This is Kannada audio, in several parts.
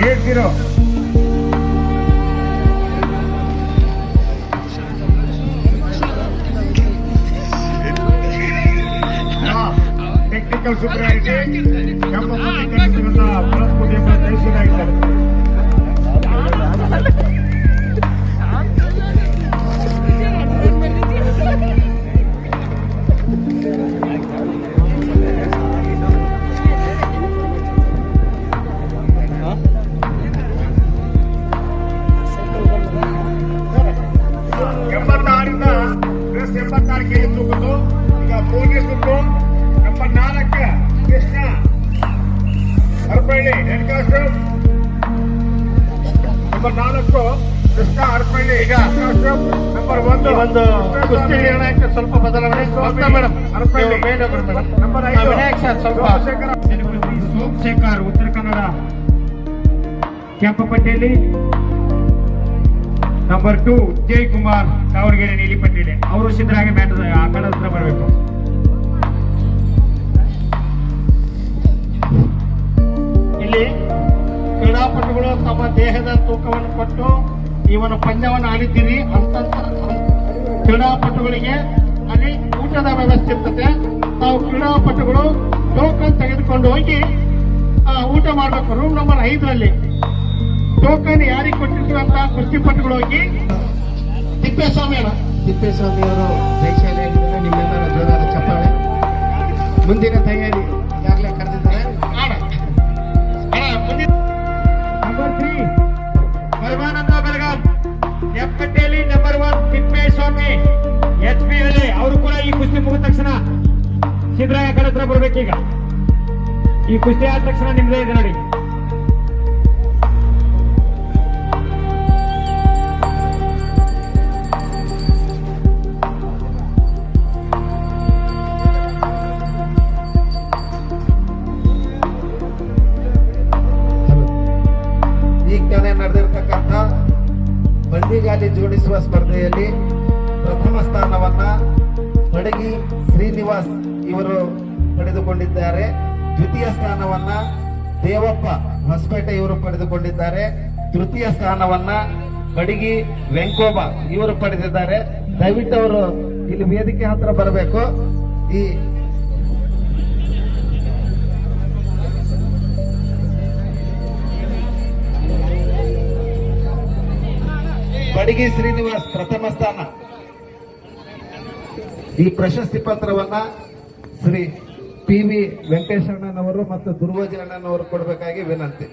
8-0. ಟೆಕ್ನಿಕಲ್ ಸೂಪರಾರಿಟಿ ನಮ್ಮ ಬಳಸ್ಕೊಂಡು ಜಯಿಸಿದ್ದಾರೆ. ಒಂದು ಕುಸ್ತಿ ನಿರ್ಣಾಯಕ ಸ್ವಲ್ಪ ಬದಲಾವಣೆ ಸೋಮಶೇಖರ್ ಉತ್ತರ ಕನ್ನಡ ಕೆಂಪಪಟ್ಟೆಯಲ್ಲಿ. ನಂಬರ್ 2 ಜಯ್ ಕುಮಾರ್ ದಾವಣಗೆರೆ ನೀಲಿಪಟ್ಟೆಯಲ್ಲಿ. ಅವರು ಸಿದ್ಧರಾಗಿ ಮ್ಯಾಟ್ ಆ ಕಡೆ ಹತ್ರ ಬರಬೇಕು. ಇಲ್ಲಿ ಕ್ರೀಡಾಪಟುಗಳು ತಮ್ಮ ದೇಹದ ತೂಕವನ್ನು ಕೊಟ್ಟು ಇವನ ಪಂದ್ಯವನ್ನು ಆಡಿದ್ದೀರಿ ಅಂತ ಕ್ರೀಡಾಪಟುಗಳಿಗೆ ಅಲ್ಲಿ ಊಟದ ವ್ಯವಸ್ಥೆ ಇರ್ತದೆ. ನಾವು ಕ್ರೀಡಾಪಟುಗಳು ಟೋಕನ್ ತೆಗೆದುಕೊಂಡು ಹೋಗಿ ಊಟ ಮಾಡಬೇಕು. ರೂಮ್ ನಂಬರ್ 5ರಲ್ಲಿ ಟೋಕನ್ ಯಾರಿಗೆ ಕೊಟ್ಟಿರ್ತೀವಿ ಅಂತ ಕುಸ್ತಿಪಟುಗಳು ಹೋಗಿ ತಿಪ್ಪೇಸ್ವಾಮಿಯವರು ಜಯಶಾಲಿಯಾಗಿದ್ದಾರೆ. ನಿಮ್ಮೆಲ್ಲರ ಜೋರಾದ ಚಪ್ಪಾಳೆ. ಮುಂದಿನ ತಯಾರಿ ಈಗಾಗಲೇ ಕರೆದಿದ್ದಾರೆ. ನಂಬರ್ 3 ಪರಮಾನಂದ ಬೆಳಗಾಂ ಕೆಂಪಪಟ್ಟೆಯಲ್ಲಿ. ನಂಬರ್ 1 ತಿಪ್ಪೇಸ್ವಾಮಿ HP ಅಲ್ಲಿ. ಅವರು ಕೂಡ ಈ ಕುಸ್ತಿ ಮುಗಿದ ತಕ್ಷಣ ಸಿದ್ದರಾಯ ಕಡೆ ಹತ್ರ ಬರ್ಬೇಕೀಗ. ಈ ಕುಸ್ತಿ ಆದ ತಕ್ಷಣ ನಿಮ್ದೇ ಇದೆ ನೋಡಿ. ನಡೆದಿರ್ತಕ್ಕಂಥ ಬಂಡಿಗಾಲಿ ಜೋಡಿಸುವ ಸ್ಪರ್ಧೆಯಲ್ಲಿ ಪ್ರಥಮ ಸ್ಥಾನವನ್ನ ಬಡಗಿ ಶ್ರೀನಿವಾಸ್ ಇವರು ಪಡೆದುಕೊಂಡಿದ್ದಾರೆ. ದ್ವಿತೀಯ ಸ್ಥಾನವನ್ನ ದೇವಪ್ಪ ಹೊಸಪೇಟೆ ಇವರು ಪಡೆದುಕೊಂಡಿದ್ದಾರೆ. ತೃತೀಯ ಸ್ಥಾನವನ್ನ ಬಡಗಿ ವೆಂಕೋಬ ಇವರು ಪಡೆದಿದ್ದಾರೆ. ದಯವಿಟ್ಟು ಅವರು ಇಲ್ಲಿ ವೇದಿಕೆ ಹತ್ರ ಬರಬೇಕು. ಈ ಬಡಗಿ ಶ್ರೀನಿವಾಸ್ ಪ್ರಥಮ ಸ್ಥಾನ. ಈ ಪ್ರಶಸ್ತಿ ಪತ್ರವನ್ನ ಶ್ರೀ PV ವೆಂಕಟೇಶಣ್ಣನವರು ಮತ್ತು ದುರ್ವಜಿ ಅಣ್ಣನವರು ಕೊಡಬೇಕಾಗಿ ವಿನಂತಿ.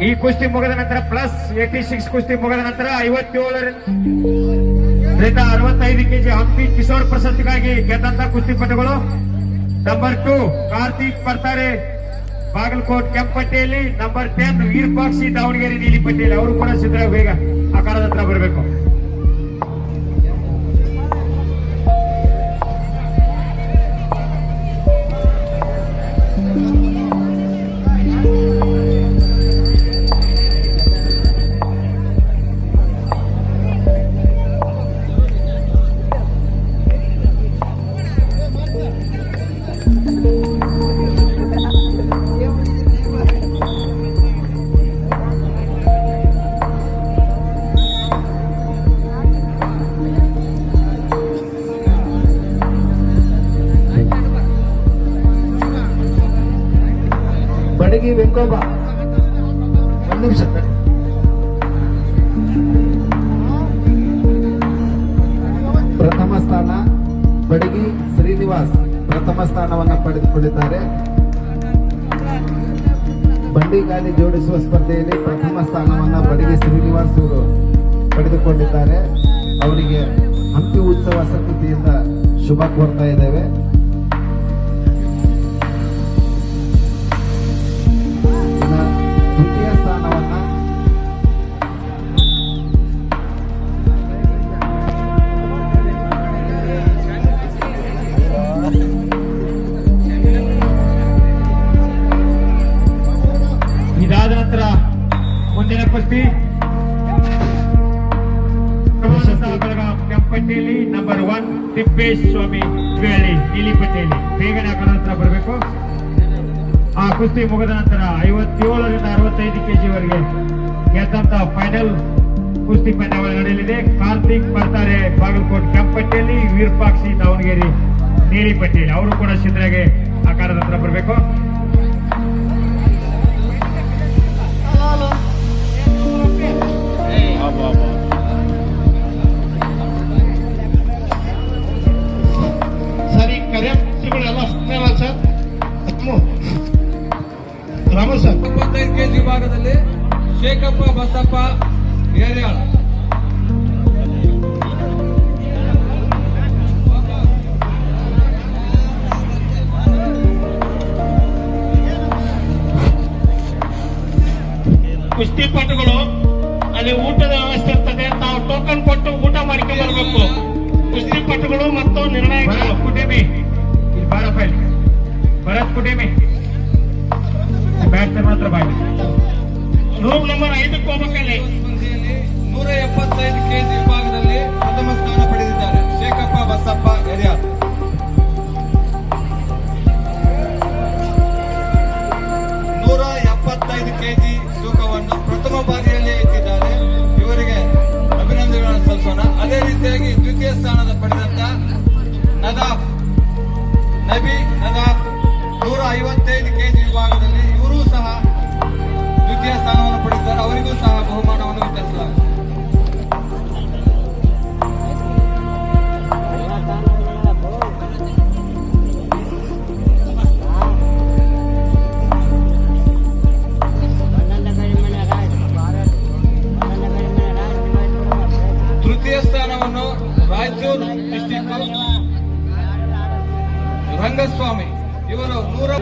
ಈ ಕುಸ್ತಿ ಮುಗಿದ ನಂತರ ಪ್ಲಸ್ 86 ಕುಸ್ತಿ ಮುಗಿದ ನಂತರ 57ರಿಂದ 65 kg ಹಂಪಿ ಕಿಶೋರ್ ಪ್ರಶಸ್ತಿಗಾಗಿ ಗೆದ್ದಂತ ಕುಸ್ತಿಪಟುಗಳು ನಂಬರ್ 2 ಕಾರ್ತಿಕ್ ಬರ್ತಾರೆ ಬಾಗಲಕೋಟ್ ಕೆಂಪಪಟ್ಟೆಯಲ್ಲಿ. ನಂಬರ್ 10 ವೀರಪಾಕ್ಷಿ ದಾವಣಗೆರೆ ನೀಲಿಪಟ್ಟೆಯಲ್ಲಿ. ಅವರು ಕೂಡ ಸಿದ್ಧರಾಗಿ ಬೇಗ ಆ ಕಾಲದ ಹತ್ರ ಬರಬೇಕು. ಬಡಗಿ ವೆಂಕೋಬ 1 ನಿಮಿಷ. ಪ್ರಥಮ ಸ್ಥಾನ ಬಡಗಿ ಶ್ರೀನಿವಾಸ್ ಪ್ರಥಮ ಸ್ಥಾನವನ್ನು ಪಡೆದುಕೊಂಡಿದ್ದಾರೆ. ಬಂಡಿಗಾಲಿ ಜೋಡಿಸುವ ಸ್ಪರ್ಧೆಯಲ್ಲಿ ಪ್ರಥಮ ಸ್ಥಾನವನ್ನು ಬಡಗಿ ಶ್ರೀನಿವಾಸ್ ಅವರು ಪಡೆದುಕೊಂಡಿದ್ದಾರೆ. ಅವರಿಗೆ ಹಂಪಿ ಉತ್ಸವ ಸಮಿತಿಯಿಂದ ಶುಭ ಕೋರ್ತಾ ಇದ್ದೇವೆ. ದ್ವಿತೀಯ ಸ್ಥಾನವನ್ನ ಇದಾದ ನಂತರ ಮುಂದಿನ ಕುಸ್ತಿ ಬೆಳಗಾಂ ಕೆಂಪಟ್ಟಿಯಲ್ಲಿ ನಂಬರ್ 1 ತಿಪ್ಪೇಶ್ ಸ್ವಾಮಿ ಬೇಳಿ ನೀಲಿಪಟ್ಟಿಯಲ್ಲಿ ಬೇಗನೆ ಆ ಕಡೆ ಹತ್ರ ಬರಬೇಕು. ಆ ಕುಸ್ತಿ ಮುಗಿದ ನಂತರ 57 ರಿಂದ 65 ಕೆಜಿವರೆಗೆ ಗೆದ್ದಂತ ಫೈನಲ್ ಕುಸ್ತಿ ಪಂದ್ಯಾವಳಿ ನಡೆಯಲಿದೆ. ಕಾರ್ತಿಕ್ ಬರ್ತಾರೆ ಬಾಗಲಕೋಟ್ ಕೆಂಪಟ್ಟಿಯಲ್ಲಿ, ವೀರಪಾಕ್ಷಿ ದಾವಣಗೆರೆ ನೀಲಿಪಟ್ಟಿಯಲ್ಲಿ. ಅವರು ಕೂಡ ಸಿದ್ಧರಾಗಿ ಆ ಕಾರದ ಹತ್ರ ಬರಬೇಕು. ಸರಿ ಕರೆಕ್ಟ್ಗಳೆಲ್ಲ ಸರ್ ರಾಮು ಸರ್ 25 ಕೆಜಿ ವಿಭಾಗದಲ್ಲಿ ಶೇಖಪ್ಪ ಬಸಪ್ಪ ಏರಿಯಾಳ ಕುಸ್ತಿಪಟುಗಳು ಅಲ್ಲಿ ಊಟದ ವ್ಯವಸ್ಥೆ ಇರ್ತದೆ. ತಾವು ಟೋಕನ್ ಕೊಟ್ಟು ಊಟ ಮಾಡಿಕೊಂಡು ಬರಬೇಕು. ಕುಸ್ತಿಪಟುಗಳು ಮತ್ತು ನಿರ್ಣಾಯಕ ಕುಟೇಮಿ ಇಲ್ಲಿ ಬಾರಪ್ಪ ಇಲ್ಲಿ ಭರತ್ ಕುಟೇಮಿ ಬ್ಯಾಟ್ಸ್ಮನ್ ಮಾತ್ರ ಬಾಯಿ ರೂಮ್ ನಂಬರ್ 5ಕ್ಕೆ ಹೋಗ್ಬೇಕಲ್ಲಿ. ಸ್ಪರ್ಧೆಯಲ್ಲಿ 175 ಕೆಜಿ ವಿಭಾಗದಲ್ಲಿ ಪ್ರಥಮ ಸ್ಥಾನ ಪಡೆದಿದ್ದಾರೆ ಶೇಖಪ್ಪ ಬಸಪ್ಪ ಏರಿಯಾಳ್. 175 ಕೆಜಿ ತೂಕವನ್ನು ಪ್ರಥಮ ಬಾರಿಯಲ್ಲಿ ಎತ್ತಿದ್ದಾರೆ. ಇವರಿಗೆ ಅಭಿನಂದನೆಗಳನ್ನು ಸಲ್ಲಿಸೋಣ. ಅದೇ ರೀತಿಯಾಗಿ ದ್ವಿತೀಯ ಸ್ಥಾನದ ಪಡೆದಂತ ನಬಿ ನದಾಫ್ 155 ಕೆಜಿ ವಿಭಾಗದಲ್ಲಿ ಇವರೂ ಸಹ ದ್ವಿತೀಯ ಸ್ಥಾನವನ್ನು ಪಡೆದಿದ್ದಾರೆ. ಅವರಿಗೂ ಸಹ ಬಹುಮಾನವನ್ನು ವಿತರಿಸಲಾಗಿದೆ. ತೃತೀಯ ಸ್ಥಾನವನ್ನು ರಾಯಚೂರು ಡಿಸ್ಟಿಕ್ ರಂಗಸ್ವಾಮಿ ಇವರು 100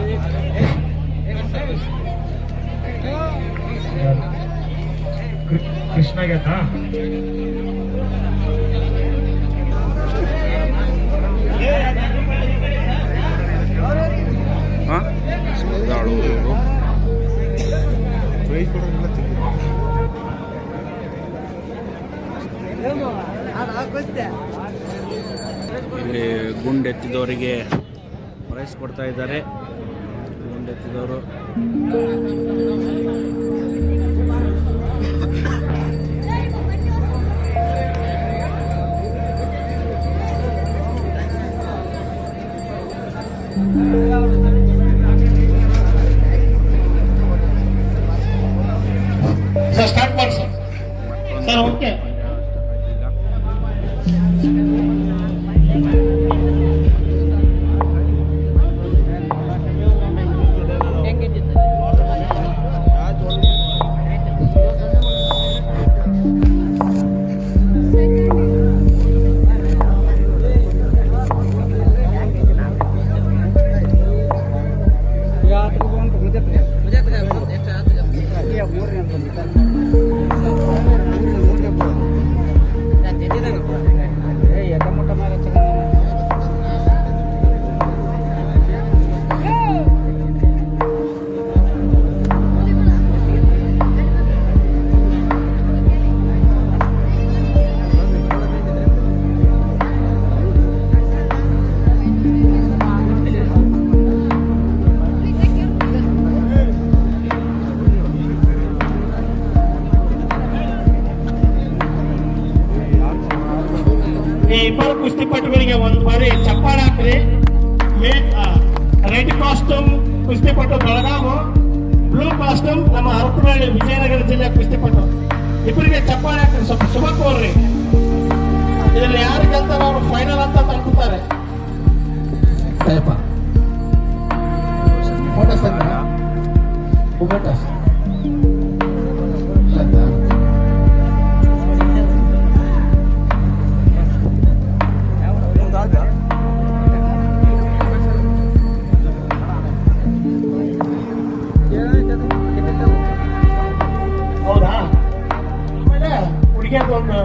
ಕೃಷ್ಣ ಗೆದ್ದ. ಇಲ್ಲಿ ಗುಂಡೆತ್ತಿದವರಿಗೆ ಪ್ರೈಸ್ ಕೊಡ್ತಾ ಇದ್ದಾರೆ. ಗುಂಡೆತ್ತಿದವರು ಸರ್ ಸ್ಟಾರ್ಟ್ ಮಾಡಿ ಸರ್. ಸರ್ ಓಕೆ ಈ ಇಬ್ಬರು ಕುಸ್ತಿಪಟುಗಳಿಗೆ ಒಂದು ಬಾರಿ ಚಪ್ಪಾಳೆ ಹಾಕ್ರಿ. ರೆಡ್ ಕಾಸ್ಟ್ಯೂಮ್ ಕುಸ್ತಿಪಟು ಬೆಳಗಾವು, ಬ್ಲೂ ಕಾಸ್ಟ್ಯೂಮ್ ನಮ್ಮ ಹರಪನಹಳ್ಳಿ ವಿಜಯನಗರ ಜಿಲ್ಲೆ ಕುಸ್ತಿಪಟು. ಇಬ್ಬರಿಗೆ ಚಪ್ಪಾಳೆ ಹಾಕ್ರಿ, ಸ್ವಲ್ಪ ಶುಭ ಕೋರ್ರಿ. ಇದರಲ್ಲಿ ಯಾರು ಗೆಲ್ತಾರೋ ಅವರು ಫೈನಲ್ ಅಂತ ತಲುಪುತ್ತಾರೆ. ಹೌದಾ? ಆಮೇಲೆ ಹುಡುಗಿಯದು ಒಂದು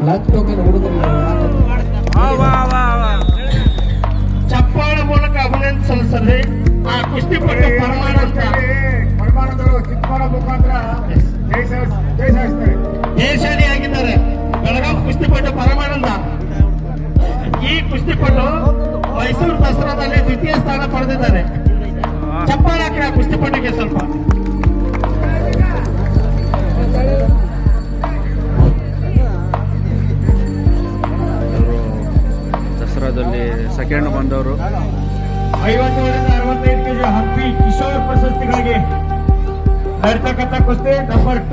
ಲಂಚ್ ಟೋಕನ್ ಹುಡುಗರು ಚಪ್ಪಾಳ ಮೂಲಕ ಅಭಿನಂದನೆ ಸಲ್ಲಿಸಲಿ ಆ ಕುಸ್ತಿಪಟು ಪರಮಾನಂದರು ಚಿಕ್ಕಮಾಡ ಮುಖಾಂತರ ಜಯಿಸ್ತಾರೆ. ದೇಶಾಲಿಯಾಗಿದ್ದಾರೆ ಬೆಳಗಾವಿ ಕುಸ್ತಿಪಟು ಪರಮಾನಂದ. ಈ ಕುಸ್ತಿಪಟು ಮೈಸೂರು ದಸರಾದಲ್ಲಿ ದ್ವಿತೀಯ ಸ್ಥಾನ ಪಡೆದಿದ್ದಾರೆ. ಚಪ್ಪಾಳ ಹಾಕಿ ಆ ಕುಸ್ತಿಪಟುಗೆ ಸ್ವಲ್ಪ. ದಸರಾದಲ್ಲಿ ಸೆಕೆಂಡ್ ಬಂದವರು 50 ರಿಂದ 65 ಕೆಜಿ ಹಂಪಿ ಕಿಶೋರ್ ಪ್ರಶಸ್ತಿಗಾಗಿ ನಡೀತಕ್ಕಂಥ ಕುಸ್ತಿ ನಂಬರ್ 2